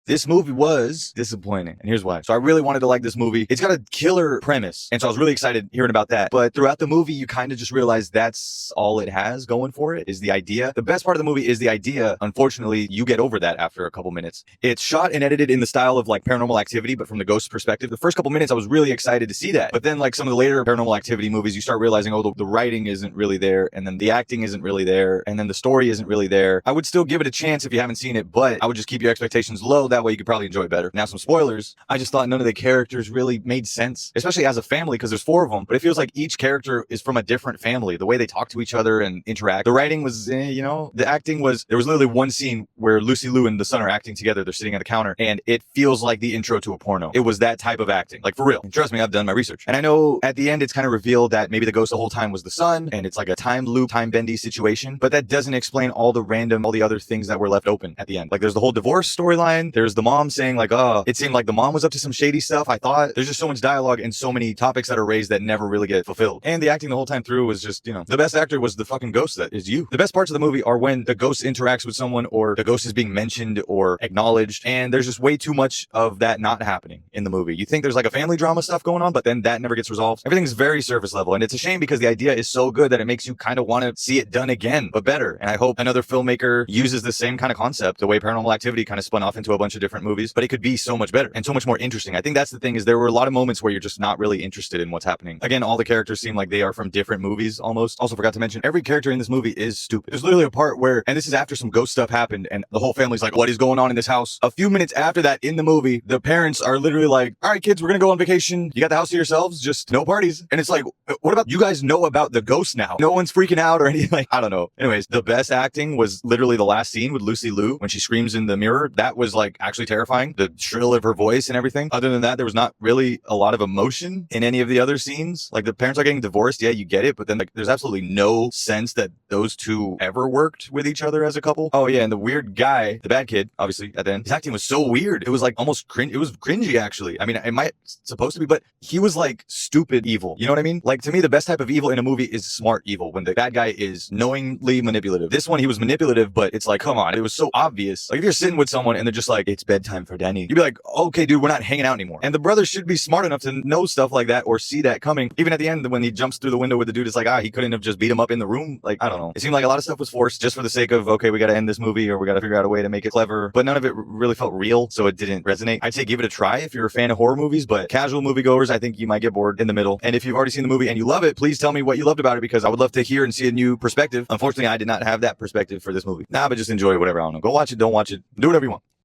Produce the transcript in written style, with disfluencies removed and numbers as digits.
This movie was disappointing, and here's why. So I really wanted to like this movie. It's got a killer premise, and so I was really excited hearing about that. But throughout the movie, you kind of just realize that's all it has going for it, is the idea. The best part of the movie is the idea. Unfortunately, you get over that after a couple minutes. It's shot and edited in the style of like Paranormal Activity, but from the ghost perspective. The first couple minutes, I was really excited to see that. But then like some of the later Paranormal Activity movies, you start realizing, oh, the writing isn't really there, and then the acting isn't really there, and then the story isn't really there. I would still give it a chance if you haven't seen it, but I would just keep your expectations low. That way you could probably enjoy it better. Now, some spoilers. I just thought none of the characters really made sense, especially as a family, because there's 4 of them, but it feels like each character is from a different family. The way they talk to each other and interact. The writing was, the acting was, there was literally one scene where Lucy Liu and the son are acting together. They're sitting at the counter, and it feels like the intro to a porno. It was that type of acting, like for real. And trust me, I've done my research. And I know at the end, it's kind of revealed that maybe the ghost the whole time was the son, and it's like a time loop, time bendy situation, but that doesn't explain all the other things that were left open at the end. Like there's the whole divorce storyline. There's the mom saying like, oh, it seemed like the mom was up to some shady stuff. I thought there's just so much dialogue and so many topics that are raised that never really get fulfilled. And the acting the whole time through was just, the best actor was the fucking ghost that is you. The best parts of the movie are when the ghost interacts with someone or the ghost is being mentioned or acknowledged. And there's just way too much of that not happening in the movie. You think there's like a family drama stuff going on, but then that never gets resolved. Everything's very surface level. And it's a shame because the idea is so good that it makes you kind of want to see it done again, but better. And I hope another filmmaker uses the same kind of concept, the way Paranormal Activity kind of spun off into a bunch of different movies, but it could be so much better and so much more interesting. I think that's the thing, is there were a lot of moments where you're just not really interested in what's happening. Again, all the characters seem like they are from different movies almost. Also forgot to mention, every character in this movie is stupid. There's literally a part where, and this is after some ghost stuff happened, and the whole family's like, what is going on in this house? A few minutes after that in the movie, the parents are literally like, all right, kids, we're gonna go on vacation. You got the house to yourselves, just no parties. And it's like, what about you guys know about the ghost now? No one's freaking out or anything. Like, I don't know. Anyways, the best acting was literally the last scene with Lucy Liu when she screams in the mirror. That was like actually terrifying. The shrill of her voice and everything. Other than that, there was not really a lot of emotion in any of the other scenes. Like the parents are getting divorced. Yeah, you get it. But then like there's absolutely no sense that those two ever worked with each other as a couple. Oh yeah. And the weird guy, the bad kid, obviously at the end, his acting was so weird. It was like almost cringe. It was cringy actually. I mean, it might supposed to be, but he was like stupid evil. You know what I mean? Like to me, the best type of evil in a movie is smart evil, when the bad guy is knowingly manipulative. This one, he was manipulative, but it's like, come on, it was so obvious. Like if you're sitting with someone and they're just like, it's bedtime for Danny, you'd be like, okay, dude, we're not hanging out anymore. And the brother should be smart enough to know stuff like that or see that coming. Even at the end, when he jumps through the window with the dude, it's like, he couldn't have just beat him up in the room. Like, I don't know. It seemed like a lot of stuff was forced just for the sake of, okay, we got to end this movie or we got to figure out a way to make it clever. But none of it really felt real, so it didn't resonate. I'd say give it a try if you're a fan of horror movies, but casual moviegoers, I think you might get bored in the middle. And if you've already seen the movie and you love it, please tell me what you loved about it, because I would love to hear and see a new perspective. Unfortunately, I did not have that perspective for this movie. But just enjoy whatever. I don't know. Go watch it. Don't watch it. Do whatever you want.